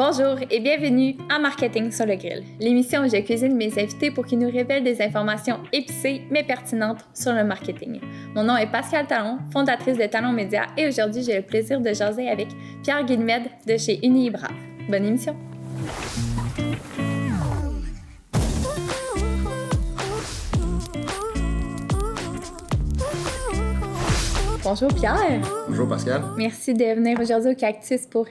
Bonjour et bienvenue à Marketing sur le grill, l'émission où je cuisine mes invités pour qu'ils nous révèlent des informations épicées mais pertinentes sur le marketing. Mon nom est Pascal Talon, fondatrice de Talon Média et aujourd'hui j'ai le plaisir de jaser avec Pierre Guillemette de chez Unibrave. Bonne émission! Bonjour Pierre! Bonjour Pascal! Merci de venir aujourd'hui au Cactus pour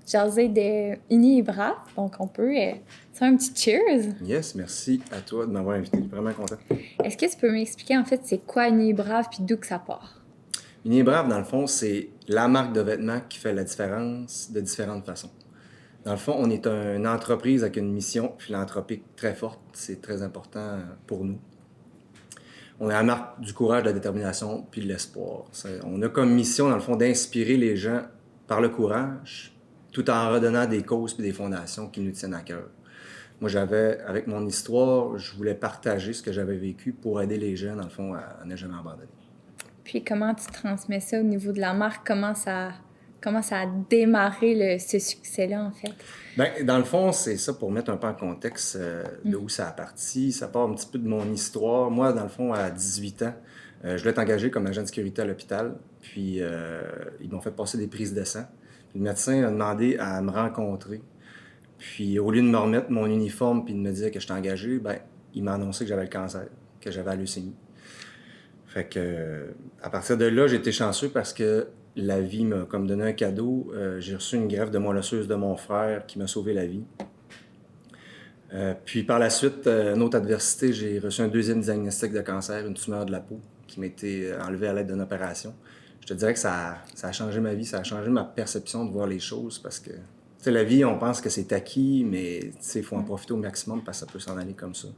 jaser de Unibrave. Donc on peut faire un petit cheers! Yes, merci à toi de m'avoir invité, vraiment content. Est-ce que tu peux m'expliquer en fait c'est quoi Unibrave puis d'où que ça part? Unibrave, dans le fond, c'est la marque de vêtements qui fait la différence de différentes façons. Dans le fond, on est une entreprise avec une mission philanthropique très forte. C'est très important pour nous. On est la marque du courage, de la détermination puis de l'espoir. On a comme mission, dans le fond, d'inspirer les gens par le courage, tout en redonnant des causes et des fondations qui nous tiennent à cœur. Moi, avec mon histoire, je voulais partager ce que j'avais vécu pour aider les gens, dans le fond, à ne jamais abandonner. Puis comment tu transmets ça au niveau de la marque? Comment ça a démarré ce succès-là, en fait? Bien, dans le fond, c'est ça pour mettre un peu en contexte de où ça a parti. Ça part un petit peu de mon histoire. Moi, dans le fond, à 18 ans, je voulais être engagé comme agent de sécurité à l'hôpital. Puis, ils m'ont fait passer des prises de sang. Puis, le médecin a demandé à me rencontrer. Puis, au lieu de me remettre mon uniforme puis de me dire que j'étais engagé, bien, il m'a annoncé que j'avais le cancer, que j'avais la leucémie. Fait que, à partir de là, j'ai été chanceux parce que la vie m'a comme donné un cadeau. J'ai reçu une greffe de moelle osseuse de mon frère qui m'a sauvé la vie. Puis par la suite, une autre adversité, j'ai reçu un deuxième diagnostic de cancer, une tumeur de la peau qui m'a été enlevée à l'aide d'une opération. Je te dirais que ça a changé ma vie, ça a changé ma perception de voir les choses parce que, tu sais, la vie, on pense que c'est acquis, mais tu sais, il faut en profiter au maximum parce que ça peut s'en aller comme ça.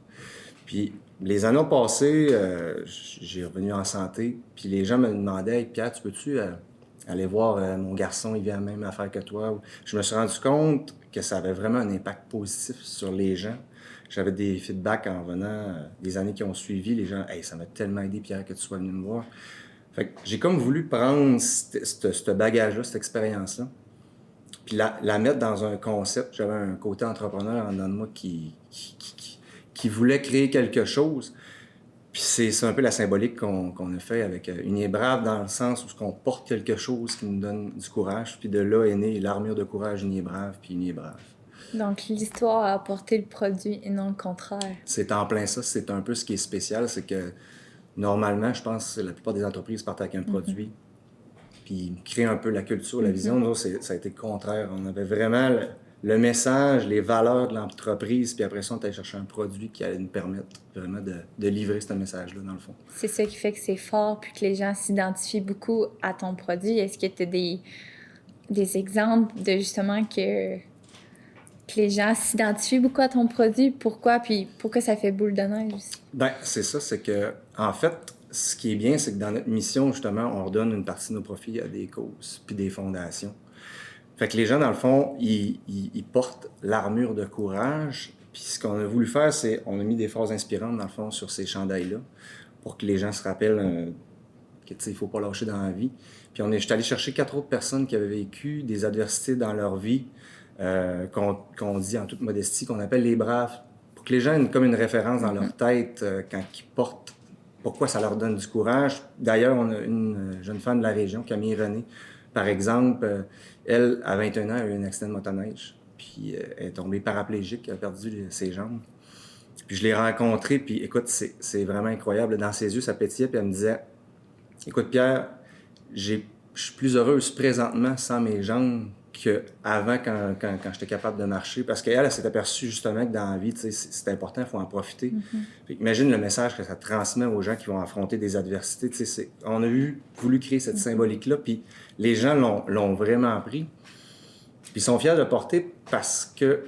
Puis les années passées, j'ai revenu en santé, puis les gens me demandaient hey, « Pierre, tu peux-tu aller voir mon garçon, il vit à la même affaire que toi? » Je me suis rendu compte que ça avait vraiment un impact positif sur les gens. J'avais des feedbacks en venant des années qui ont suivi. Les gens « Hey, ça m'a tellement aidé, Pierre, que tu sois venu me voir. » Fait que j'ai comme voulu prendre ce bagage-là, cette expérience-là, puis la mettre dans un concept. J'avais un côté entrepreneur en dedans de moi qui voulait créer quelque chose. Puis c'est un peu la symbolique qu'on a fait avec Unibrave dans le sens où on porte quelque chose qui nous donne du courage. Puis de là est née l'armure de courage Unibrave puis Unibrave. Donc l'histoire a apporté le produit et non le contraire. C'est en plein ça. C'est un peu ce qui est spécial. C'est que normalement, je pense que la plupart des entreprises partent avec un produit puis créent un peu la culture, la vision. Nous, ça a été le contraire. On avait vraiment le message, les valeurs de l'entreprise, puis après ça, on est allé chercher un produit qui allait nous permettre vraiment de livrer ce message-là, dans le fond. C'est ça qui fait que c'est fort, puis que les gens s'identifient beaucoup à ton produit. Est-ce que tu as des exemples de justement que les gens s'identifient beaucoup à ton produit? Pourquoi? Puis pourquoi ça fait boule de neige aussi? Bien, c'est ça, c'est que, en fait, ce qui est bien, c'est que dans notre mission, justement, on redonne une partie de nos profits à des causes, puis des fondations. Fait que les gens, dans le fond, ils portent l'armure de courage. Puis ce qu'on a voulu faire, c'est on a mis des phrases inspirantes, dans le fond, sur ces chandails-là pour que les gens se rappellent qu'il ne faut pas lâcher dans la vie. Puis je suis allé chercher 4 autres personnes qui avaient vécu des adversités dans leur vie, qu'on dit en toute modestie, qu'on appelle les braves, pour que les gens aient comme une référence dans leur tête quand ils portent, pourquoi ça leur donne du courage. D'ailleurs, on a une jeune femme de la région, Camille René, par exemple, elle, à 21 ans, elle a eu un accident de motoneige. Puis elle est tombée paraplégique, elle a perdu ses jambes. Puis je l'ai rencontrée, puis écoute, c'est vraiment incroyable. Dans ses yeux, ça pétillait, puis elle me disait « Écoute, Pierre, je suis plus heureuse présentement sans mes jambes qu'avant quand j'étais capable de marcher. » Parce qu'elle, elle s'est aperçue justement que dans la vie, c'est important, il faut en profiter. Puis imagine le message que ça transmet aux gens qui vont affronter des adversités. On a voulu créer cette symbolique-là, puis les gens l'ont vraiment pris. Puis ils sont fiers de le porter parce que,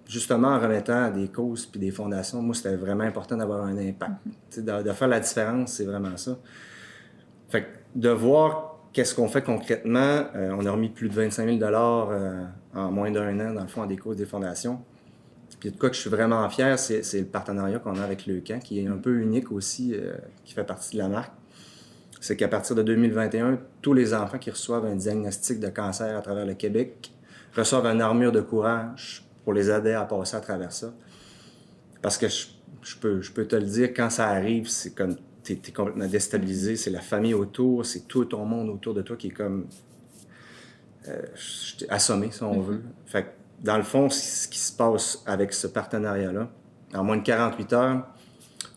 justement, en remettant des causes puis des fondations, moi, c'était vraiment important d'avoir un impact. De faire la différence, c'est vraiment ça. Fait que de voir qu'est-ce qu'on fait concrètement, on a remis plus de 25 000 $ en moins d'un an, dans le fond, à des causes, des fondations. Puis de quoi que je suis vraiment fier, c'est le partenariat qu'on a avec Leucan, qui est un peu unique aussi, qui fait partie de la marque. C'est qu'à partir de 2021, tous les enfants qui reçoivent un diagnostic de cancer à travers le Québec reçoivent une armure de courage pour les aider à passer à travers ça. Parce que je peux te le dire, quand ça arrive, c'est comme t'es complètement déstabilisé, c'est la famille autour, c'est tout ton monde autour de toi qui est comme assommé, si on veut. Fait que, dans le fond, ce qui se passe avec ce partenariat-là, en moins de 48 heures,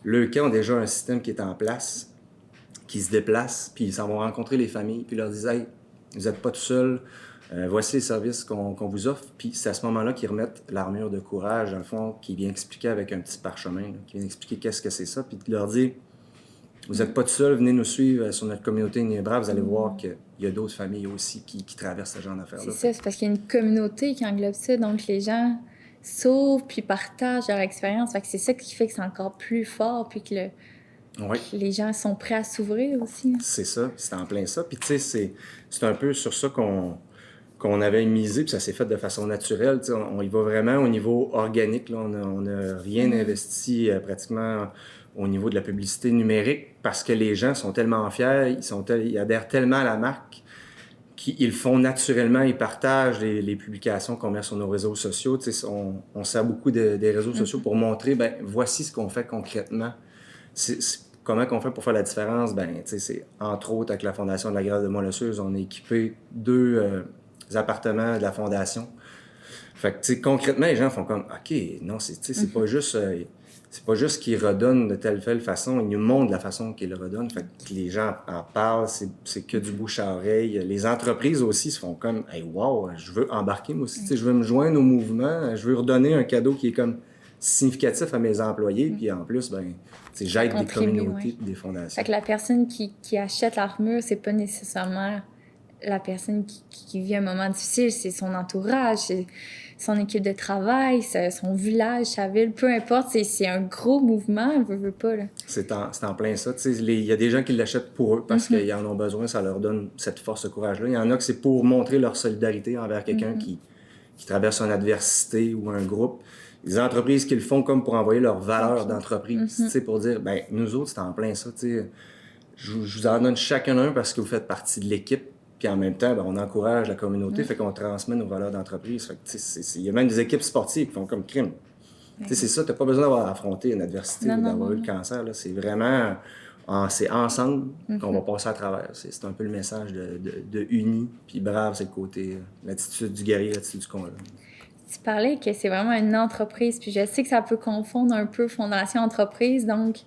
le camp ont déjà un système qui est en place, qui se déplace, puis ils s'en vont rencontrer les familles, puis ils leur disent « Hey, vous n'êtes pas tout seul, voici les services qu'on vous offre. » Puis c'est à ce moment-là qu'ils remettent l'armure de courage, dans le fond, qui vient expliquer avec un petit parchemin, là, qui vient expliquer qu'est-ce que c'est ça, puis de leur dire « Vous n'êtes pas tout seul, venez nous suivre sur notre communauté Nébra, vous allez voir qu'il y a d'autres familles aussi qui traversent ce genre d'affaires-là. » C'est ça, c'est parce qu'il y a une communauté qui englobe ça, donc les gens s'ouvrent puis partagent leur expérience. Fait que c'est ça qui fait que c'est encore plus fort, puis que les gens sont prêts à s'ouvrir aussi. C'est ça, c'est en plein ça. Puis tu sais, c'est un peu sur ça qu'on avait misé, puis ça s'est fait de façon naturelle. On y va vraiment au niveau organique. Là. On n'a rien investi pratiquement au niveau de la publicité numérique parce que les gens sont tellement fiers, ils adhèrent tellement à la marque qu'ils font naturellement, ils partagent les publications qu'on met sur nos réseaux sociaux. On sert beaucoup des réseaux sociaux pour montrer, ben voici ce qu'on fait concrètement. Comment qu'on fait pour faire la différence? Ben, c'est entre autres avec la Fondation de la Grève de Montluçeuse, on a équipé 2 appartements de la Fondation. Fait que, concrètement, les gens font comme, OK, non, c'est pas juste... c'est pas juste qu'ils redonnent de telle façon, ils nous montrent la façon qu'ils le redonnent. Fait que les gens en parlent, c'est que du bouche à oreille. Les entreprises aussi se font comme, hey, wow, je veux embarquer moi aussi, je veux me joindre au mouvement, je veux redonner un cadeau qui est comme significatif à mes employés, puis en plus, ben, j'aide des communautés et des fondations. Fait que la personne qui achète l'armure, c'est pas nécessairement la personne qui vit un moment difficile, c'est son entourage, c'est son équipe de travail, son village, sa ville, peu importe, c'est un gros mouvement, veut pas, là. C'est en plein ça. Il y a des gens qui l'achètent pour eux parce qu'ils en ont besoin, ça leur donne cette force, ce courage-là. Il y en a que c'est pour montrer leur solidarité envers quelqu'un qui traverse une adversité ou un groupe. Les entreprises qui le font comme pour envoyer leur valeur d'entreprise, pour dire, ben nous autres, c'est en plein ça. Je vous en donne chacun un parce que vous faites partie de l'équipe. Puis en même temps, ben, on encourage la communauté, fait qu'on transmet nos valeurs d'entreprise. Fait que, il y a même des équipes sportives qui font comme crime. C'est ça, t'as pas besoin d'avoir affronté une adversité ou d'avoir eu le cancer. Là. C'est vraiment, c'est ensemble qu'on va passer à travers. C'est un peu le message de uni, puis brave, c'est le côté, l'attitude du guerrier, l'attitude du combat. Tu parlais que c'est vraiment une entreprise, puis je sais que ça peut confondre un peu fondation-entreprise. Donc,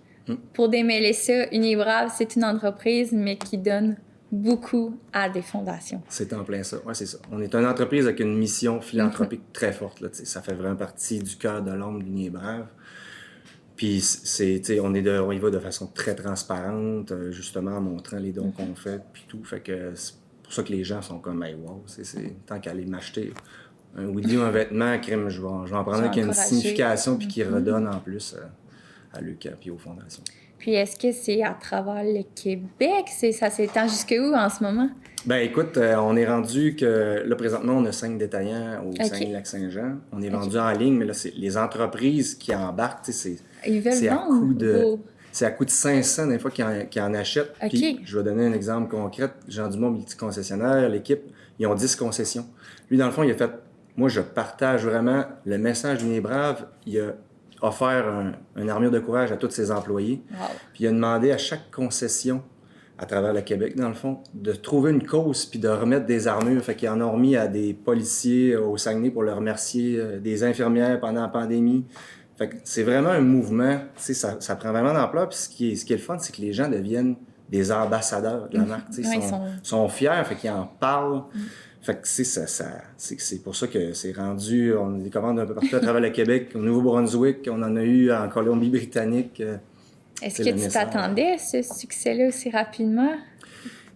pour démêler ça, Unibrave, c'est une entreprise, mais qui donne beaucoup à des fondations. C'est en plein ça. Oui, c'est ça. On est une entreprise avec une mission philanthropique très forte. Là, ça fait vraiment partie du cœur de l'ombre d'Uni Brave. Puis, on y va de façon très transparente, justement en montrant les dons qu'on fait, puis tout. Fait que c'est pour ça que les gens sont comme, hey, wow, tant qu'à aller m'acheter un hoodie ou un vêtement, crème, je vais en prendre un qui a une signification puis qui redonne en plus à l'UQAM puis aux fondations. Puis est-ce que c'est à travers le Québec? Ça s'étend jusqu'où en ce moment? Ben écoute, on est rendu que... Là, présentement, on a 5 détaillants au Saguenay-Lac-Saint-Jean. On est vendu en ligne, mais là, c'est les entreprises qui embarquent, c'est à coût de 500 des fois qui en achètent. Puis, je vais donner un exemple concret. Jean Dumont, multi-concessionnaire, l'équipe, ils ont 10 concessions. Lui, dans le fond, il a fait... Moi, je partage vraiment le message d'Uni Brave. Il a offert une armure de courage à tous ses employés. Wow. Puis il a demandé à chaque concession à travers le Québec, dans le fond, de trouver une cause puis de remettre des armures. Fait qu'ils en ont remis à des policiers au Saguenay pour leur remercier, des infirmières pendant la pandémie. Fait que c'est vraiment un mouvement, ça prend vraiment d'ampleur. Puis ce qui est le fun, c'est que les gens deviennent des ambassadeurs de la marque. Ils sont fiers, fait qu'ils en parlent. Fait que c'est pour ça que c'est rendu, on a des commandes un peu partout à travers le Québec, au Nouveau-Brunswick, on en a eu en Colombie-Britannique. Est-ce que tu t'attendais à ce succès-là aussi rapidement?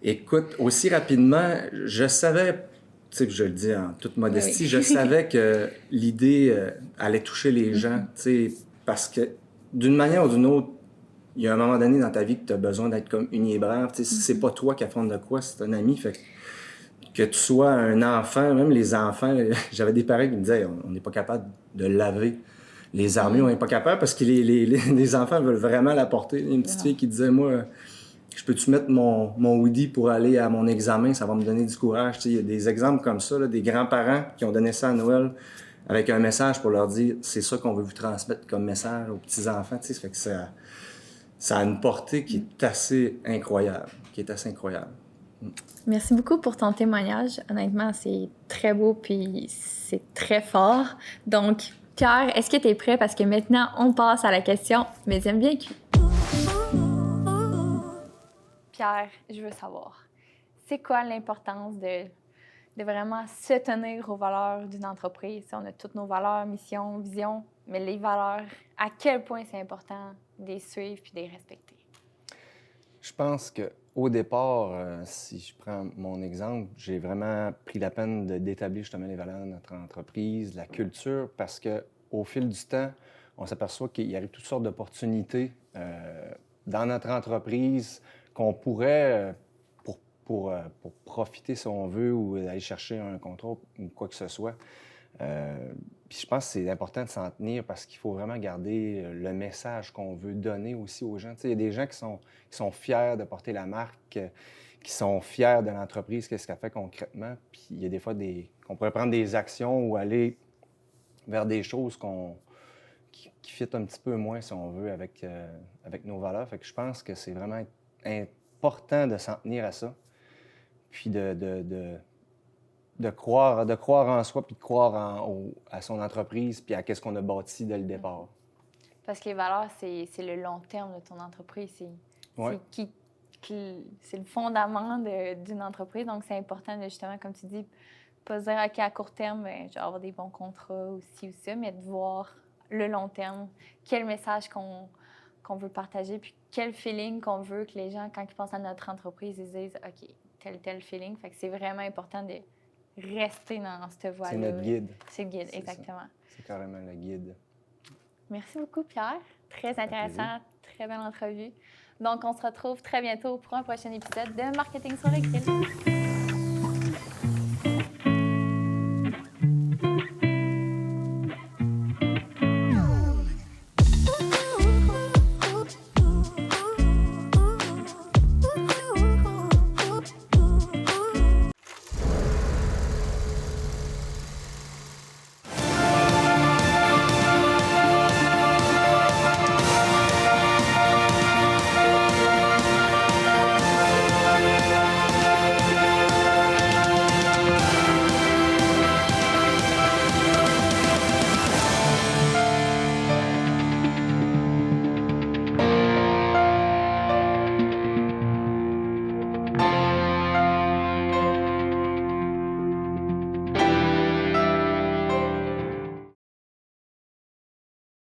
Écoute, aussi rapidement, je savais, tu sais, je le dis en toute modestie, je savais que l'idée allait toucher les gens, tu sais, parce que d'une manière ou d'une autre, il y a un moment donné dans ta vie que tu as besoin d'être comme Uni Brave, tu sais, c'est pas toi qui affonde de quoi, c'est un ami, fait que tu sois un enfant, même les enfants, j'avais des parents qui me disaient on n'est pas capable de laver les armures, on n'est pas capable parce que les enfants veulent vraiment la porter. Une petite fille qui disait moi, Je peux-tu mettre mon hoodie pour aller à mon examen? Ça va me donner du courage. Tu sais, il y a des exemples comme ça, là, des grands-parents qui ont donné ça à Noël avec un message pour leur dire c'est ça qu'on veut vous transmettre comme message aux petits-enfants. Tu sais, ça fait que ça a une portée qui est assez incroyable. Merci beaucoup pour ton témoignage. Honnêtement, c'est très beau puis c'est très fort. Donc, Pierre, est-ce que tu es prêt? Parce que maintenant, on passe à la question mais j'aime bien cuit. Pierre, je veux savoir, c'est quoi l'importance de vraiment se tenir aux valeurs d'une entreprise? On a toutes nos valeurs, mission, vision, mais les valeurs, à quel point c'est important de les suivre puis de les respecter? Je pense qu'au départ, si je prends mon exemple, j'ai vraiment pris la peine d'établir justement les valeurs de notre entreprise, la culture, parce qu'au fil du temps, on s'aperçoit qu'il y arrive toutes sortes d'opportunités dans notre entreprise qu'on pourrait, pour profiter, si on veut, ou aller chercher un contrat ou quoi que ce soit. Puis je pense que c'est important de s'en tenir parce qu'il faut vraiment garder le message qu'on veut donner aussi aux gens. Tu sais, il y a des gens qui sont fiers de porter la marque, qui sont fiers de l'entreprise, qu'est-ce qu'elle fait concrètement. Puis il y a des fois qu'on pourrait prendre des actions ou aller vers des choses qui fit un petit peu moins, si on veut, avec nos valeurs. Fait que je pense que c'est vraiment important de s'en tenir à ça. Puis de croire en soi, puis de croire à son entreprise, puis à qu'est-ce qu'on a bâti dès le départ. Parce que les valeurs, c'est le long terme de ton entreprise. C'est le fondament d'une entreprise. Donc, c'est important de, justement, comme tu dis, pas se dire, OK, à court terme, je vais avoir des bons contrats ou ci ou ça, mais de voir le long terme, quel message qu'on veut partager, puis quel feeling qu'on veut que les gens, quand ils pensent à notre entreprise, ils disent, OK, tel feeling. Fait que c'est vraiment important de rester dans cette voie-là. C'est notre guide. C'est le guide, exactement. C'est carrément le guide. Merci beaucoup, Pierre. Très intéressant, très belle entrevue. Donc, on se retrouve très bientôt pour un prochain épisode de Marketing sur le grill.